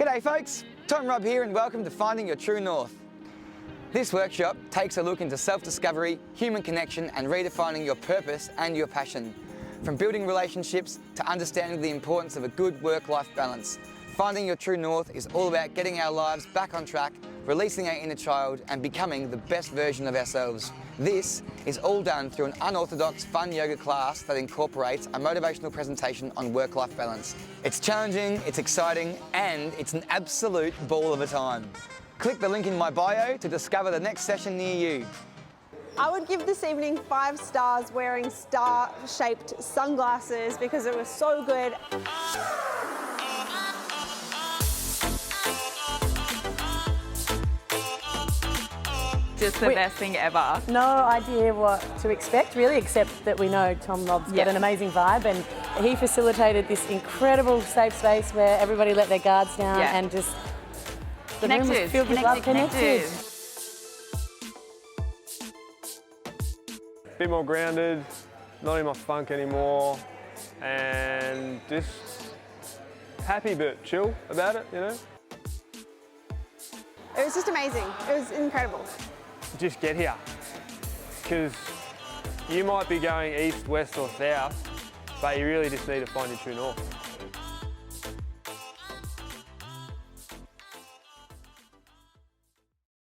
G'day folks, Tom Robb here and welcome to Finding Your True North. This workshop takes a look into self-discovery, human connection and redefining your purpose and your passion. From building relationships to understanding the importance of a good work-life balance. Finding Your True North is all about getting our lives back on track, releasing our inner child and becoming the best version of ourselves. This is all done through an unorthodox fun yoga class that incorporates a motivational presentation on work-life balance. It's challenging, it's exciting and it's an absolute ball of a time. Click the link in my bio to discover the next session near you. I would give this evening 5 stars wearing star-shaped sunglasses because it was so good. Just the best thing ever. No idea what to expect really, except that we know Tom Robb's got an amazing vibe and he facilitated this incredible safe space where everybody let their guards down and just the room was filled with love, connected. A bit more grounded, not in my funk anymore, and just happy but chill about it, you know? It was just amazing. It was incredible. Just get here, because you might be going east, west or south, but you really just need to find your true north.